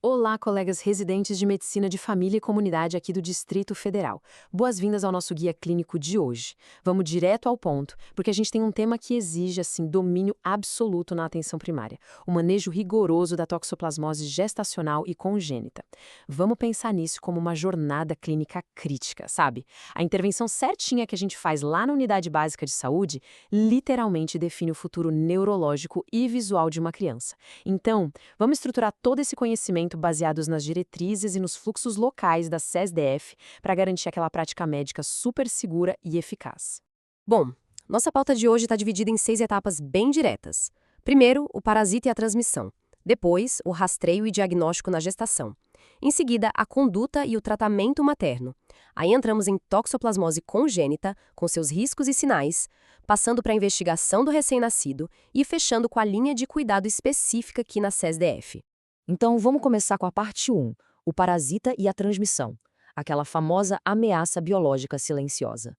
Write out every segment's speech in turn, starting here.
Olá, colegas residentes de Medicina de Família e Comunidade aqui do Distrito Federal. Boas-vindas ao nosso guia clínico de hoje. Vamos direto ao ponto, porque a gente tem um tema que exige, domínio absoluto na atenção primária, o manejo rigoroso da toxoplasmose gestacional e congênita. Vamos pensar nisso como uma jornada clínica crítica, sabe? A intervenção certinha que a gente faz lá na unidade básica de saúde literalmente define o futuro neurológico e visual de uma criança. Então, vamos estruturar todo esse conhecimento baseados nas diretrizes e nos fluxos locais da SESDF para garantir aquela prática médica super segura e eficaz. Bom, nossa pauta de hoje está dividida em 6 etapas bem diretas. Primeiro, o parasita e a transmissão. Depois, o rastreio e diagnóstico na gestação. Em seguida, a conduta e o tratamento materno. Aí entramos em toxoplasmose congênita, com seus riscos e sinais, passando para a investigação do recém-nascido e fechando com a linha de cuidado específica aqui na SESDF. Então, vamos começar com a parte 1, o parasita e a transmissão, aquela famosa ameaça biológica silenciosa.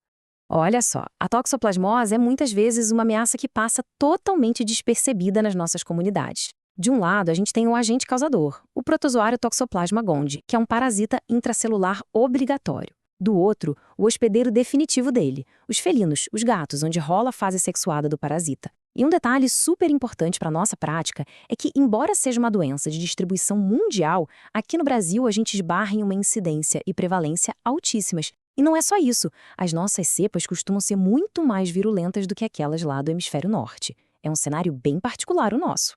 Olha só, a toxoplasmose é muitas vezes uma ameaça que passa totalmente despercebida nas nossas comunidades. De um lado, a gente tem o agente causador, o protozoário Toxoplasma gondii, que é um parasita intracelular obrigatório. Do outro, o hospedeiro definitivo dele, os felinos, os gatos, onde rola a fase sexuada do parasita. E um detalhe super importante para a nossa prática é que, embora seja uma doença de distribuição mundial, aqui no Brasil a gente esbarra em uma incidência e prevalência altíssimas. E não é só isso, as nossas cepas costumam ser muito mais virulentas do que aquelas lá do hemisfério norte. É um cenário bem particular o nosso.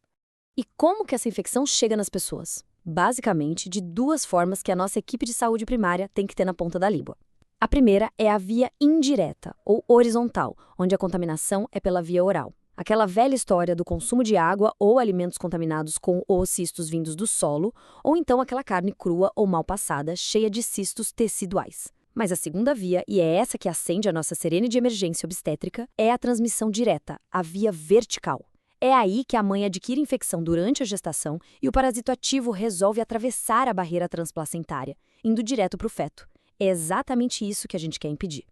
E como que essa infecção chega nas pessoas? Basicamente, de 2 formas que a nossa equipe de saúde primária tem que ter na ponta da língua. A primeira é a via indireta, ou horizontal, onde a contaminação é pela via oral. Aquela velha história do consumo de água ou alimentos contaminados com ou cistos vindos do solo, ou então aquela carne crua ou mal passada, cheia de cistos teciduais. Mas a segunda via, e é essa que acende a nossa sirene de emergência obstétrica, é a transmissão direta, a via vertical. É aí que a mãe adquire infecção durante a gestação e o parasito ativo resolve atravessar a barreira transplacentária, indo direto para o feto. É exatamente isso que a gente quer impedir.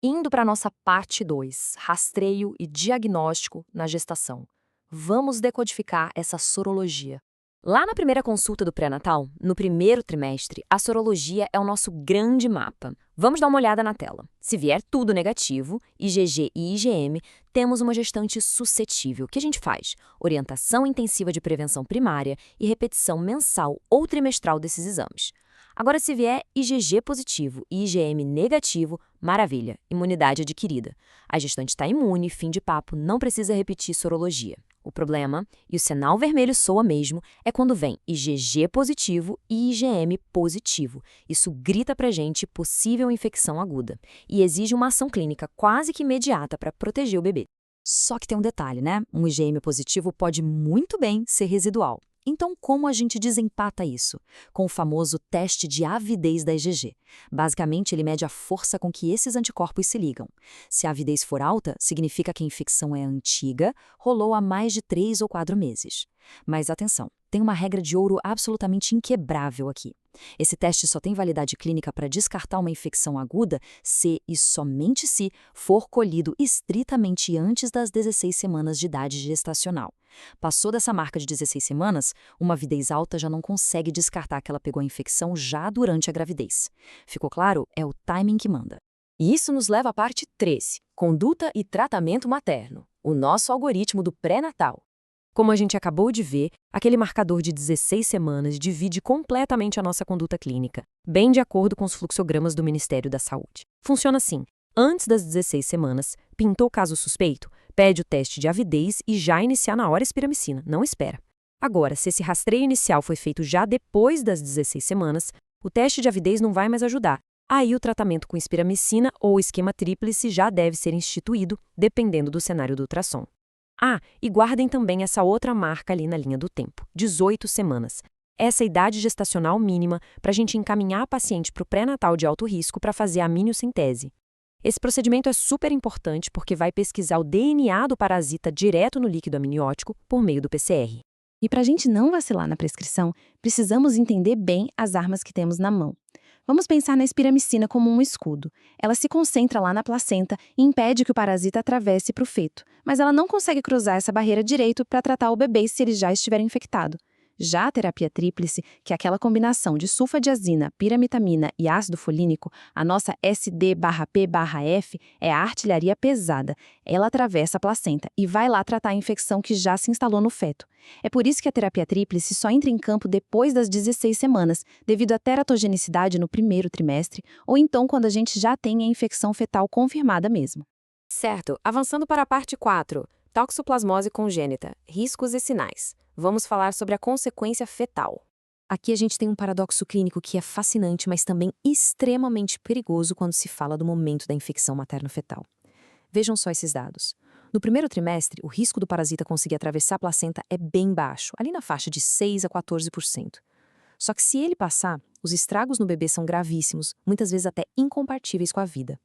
Indo para a nossa parte 2, rastreio e diagnóstico na gestação. Vamos decodificar essa sorologia. Lá na primeira consulta do pré-natal, no primeiro trimestre, a sorologia é o nosso grande mapa. Vamos dar uma olhada na tela. Se vier tudo negativo, IgG e IgM, temos uma gestante suscetível. O que a gente faz? Orientação intensiva de prevenção primária e repetição mensal ou trimestral desses exames. Agora, se vier IgG positivo e IgM negativo, maravilha, imunidade adquirida. A gestante está imune, fim de papo, não precisa repetir sorologia. O problema, e o sinal vermelho soa mesmo, é quando vem IgG positivo e IgM positivo. Isso grita pra gente possível infecção aguda e exige uma ação clínica quase que imediata para proteger o bebê. Só que tem um detalhe, né? Um IgM positivo pode muito bem ser residual. Então, como a gente desempata isso? Com o famoso teste de avidez da IgG. Basicamente, ele mede a força com que esses anticorpos se ligam. Se a avidez for alta, significa que a infecção é antiga, rolou há mais de 3 ou 4 meses. Mas atenção, tem uma regra de ouro absolutamente inquebrável aqui. Esse teste só tem validade clínica para descartar uma infecção aguda se e somente se for colhido estritamente antes das 16 semanas de idade gestacional. Passou dessa marca de 16 semanas, uma avidez alta já não consegue descartar que ela pegou a infecção já durante a gravidez. Ficou claro? É o timing que manda. E isso nos leva à parte 13, conduta e tratamento materno, o nosso algoritmo do pré-natal. Como a gente acabou de ver, aquele marcador de 16 semanas divide completamente a nossa conduta clínica, bem de acordo com os fluxogramas do Ministério da Saúde. Funciona assim: antes das 16 semanas, pintou caso suspeito, pede o teste de avidez e já iniciar na hora espiramicina, não espera. Agora, se esse rastreio inicial foi feito já depois das 16 semanas, o teste de avidez não vai mais ajudar. Aí o tratamento com espiramicina ou esquema tríplice já deve ser instituído, dependendo do cenário do ultrassom. Ah, e guardem também essa outra marca ali na linha do tempo, 18 semanas. Essa é a idade gestacional mínima para a gente encaminhar a paciente para o pré-natal de alto risco para fazer a amniocentese. Esse procedimento é super importante porque vai pesquisar o DNA do parasita direto no líquido amniótico por meio do PCR. E para a gente não vacilar na prescrição, precisamos entender bem as armas que temos na mão. Vamos pensar na espiramicina como um escudo. Ela se concentra lá na placenta e impede que o parasita atravesse para o feto, mas ela não consegue cruzar essa barreira direito para tratar o bebê se ele já estiver infectado. Já a terapia tríplice, que é aquela combinação de sulfadiazina, piramitamina e ácido folínico, a nossa SD/P/F é a artilharia pesada. Ela atravessa a placenta e vai lá tratar a infecção que já se instalou no feto. É por isso que a terapia tríplice só entra em campo depois das 16 semanas, devido à teratogenicidade no primeiro trimestre, ou então quando a gente já tem a infecção fetal confirmada mesmo. Certo, avançando para a parte 4, toxoplasmose congênita, riscos e sinais. Vamos falar sobre a consequência fetal. Aqui a gente tem um paradoxo clínico que é fascinante, mas também extremamente perigoso quando se fala do momento da infecção materno-fetal. Vejam só esses dados. No primeiro trimestre, o risco do parasita conseguir atravessar a placenta é bem baixo, ali na faixa de 6 a 14%. Só que se ele passar, os estragos no bebê são gravíssimos, muitas vezes até incompatíveis com a vida.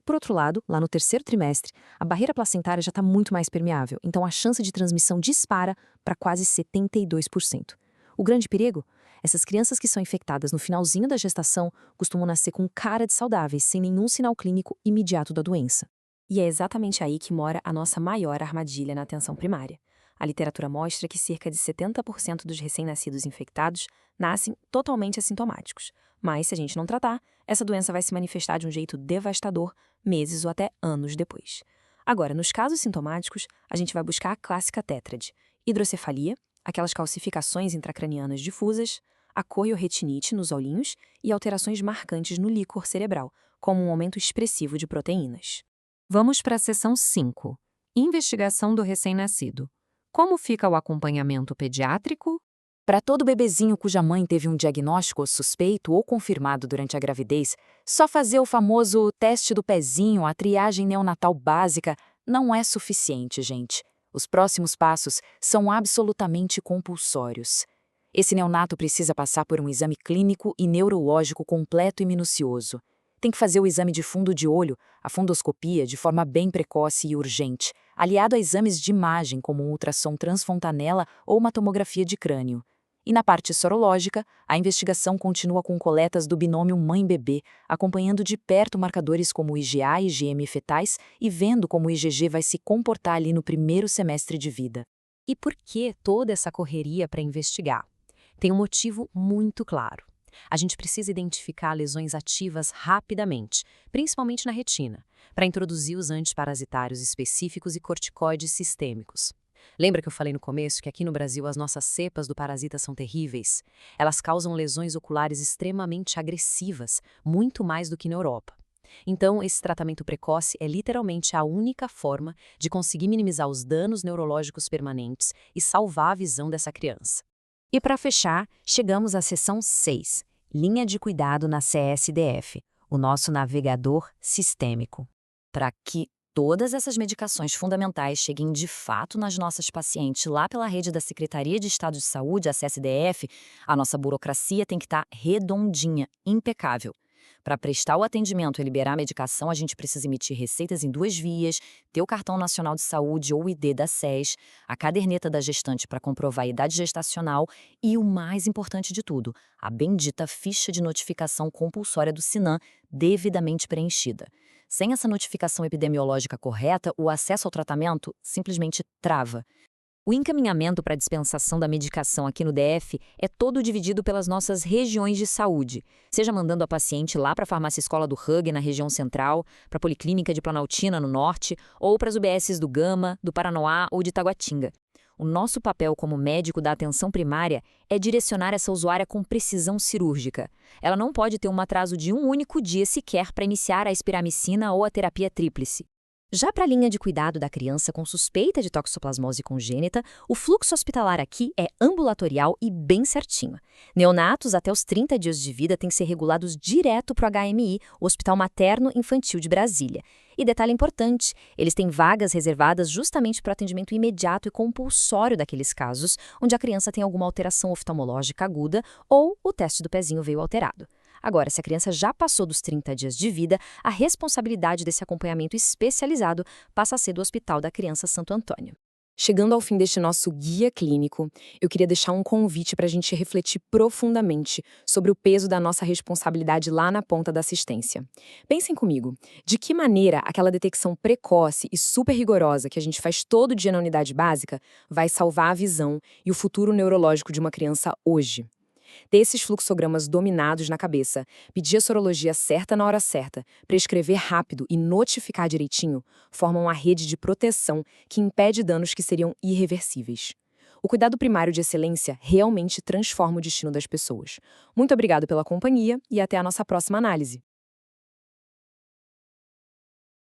Por outro lado, lá no terceiro trimestre, a barreira placentária já está muito mais permeável, então a chance de transmissão dispara para quase 72%. O grande perigo? Essas crianças que são infectadas no finalzinho da gestação costumam nascer com cara de saudáveis, sem nenhum sinal clínico imediato da doença. E é exatamente aí que mora a nossa maior armadilha na atenção primária. A literatura mostra que cerca de 70% dos recém-nascidos infectados nascem totalmente assintomáticos. Mas, se a gente não tratar, essa doença vai se manifestar de um jeito devastador meses ou até anos depois. Agora, nos casos sintomáticos, a gente vai buscar a clássica tétrade: hidrocefalia, aquelas calcificações intracranianas difusas, a corioretinite nos olhinhos e alterações marcantes no líquor cerebral, como um aumento expressivo de proteínas. Vamos para a seção 5. Investigação do recém-nascido. Como fica o acompanhamento pediátrico? Para todo bebezinho cuja mãe teve um diagnóstico suspeito ou confirmado durante a gravidez, só fazer o famoso teste do pezinho, a triagem neonatal básica, não é suficiente, gente. Os próximos passos são absolutamente compulsórios. Esse neonato precisa passar por um exame clínico e neurológico completo e minucioso. Tem que fazer o exame de fundo de olho, a fundoscopia, de forma bem precoce e urgente, aliado a exames de imagem como um ultrassom transfontanela ou uma tomografia de crânio. E na parte sorológica, a investigação continua com coletas do binômio mãe-bebê, acompanhando de perto marcadores como IgA e IgM fetais e vendo como o IgG vai se comportar ali no primeiro semestre de vida. E por que toda essa correria para investigar? Tem um motivo muito claro. A gente precisa identificar lesões ativas rapidamente, principalmente na retina, para introduzir os antiparasitários específicos e corticoides sistêmicos. Lembra que eu falei no começo que aqui no Brasil as nossas cepas do parasita são terríveis? Elas causam lesões oculares extremamente agressivas, muito mais do que na Europa. Então, esse tratamento precoce é literalmente a única forma de conseguir minimizar os danos neurológicos permanentes e salvar a visão dessa criança. E para fechar, chegamos à seção 6, linha de cuidado na CSDF, o nosso navegador sistêmico. Para que todas essas medicações fundamentais cheguem de fato nas nossas pacientes lá pela rede da Secretaria de Estado de Saúde, a CSDF, a nossa burocracia tem que estar redondinha, impecável. Para prestar o atendimento e liberar a medicação, a gente precisa emitir receitas em 2 vias, ter o Cartão Nacional de Saúde ou ID da SES, a caderneta da gestante para comprovar a idade gestacional e, o mais importante de tudo, a bendita ficha de notificação compulsória do SINAM devidamente preenchida. Sem essa notificação epidemiológica correta, o acesso ao tratamento simplesmente trava. O encaminhamento para a dispensação da medicação aqui no DF é todo dividido pelas nossas regiões de saúde, seja mandando a paciente lá para a farmácia escola do Hug, na região central, para a Policlínica de Planaltina, no norte, ou para as UBSs do Gama, do Paranoá ou de Taguatinga. O nosso papel como médico da atenção primária é direcionar essa usuária com precisão cirúrgica. Ela não pode ter um atraso de um único dia sequer para iniciar a espiramicina ou a terapia tríplice. Já para a linha de cuidado da criança com suspeita de toxoplasmose congênita, o fluxo hospitalar aqui é ambulatorial e bem certinho. Neonatos até os 30 dias de vida têm que ser regulados direto para o HMI, o Hospital Materno Infantil de Brasília. E detalhe importante, eles têm vagas reservadas justamente para o atendimento imediato e compulsório daqueles casos onde a criança tem alguma alteração oftalmológica aguda ou o teste do pezinho veio alterado. Agora, se a criança já passou dos 30 dias de vida, a responsabilidade desse acompanhamento especializado passa a ser do Hospital da Criança Santo Antônio. Chegando ao fim deste nosso guia clínico, eu queria deixar um convite para a gente refletir profundamente sobre o peso da nossa responsabilidade lá na ponta da assistência. Pensem comigo, de que maneira aquela detecção precoce e super rigorosa que a gente faz todo dia na unidade básica vai salvar a visão e o futuro neurológico de uma criança hoje? Ter esses fluxogramas dominados na cabeça, pedir a sorologia certa na hora certa, prescrever rápido e notificar direitinho, formam uma rede de proteção que impede danos que seriam irreversíveis. O cuidado primário de excelência realmente transforma o destino das pessoas. Muito obrigado pela companhia e até a nossa próxima análise.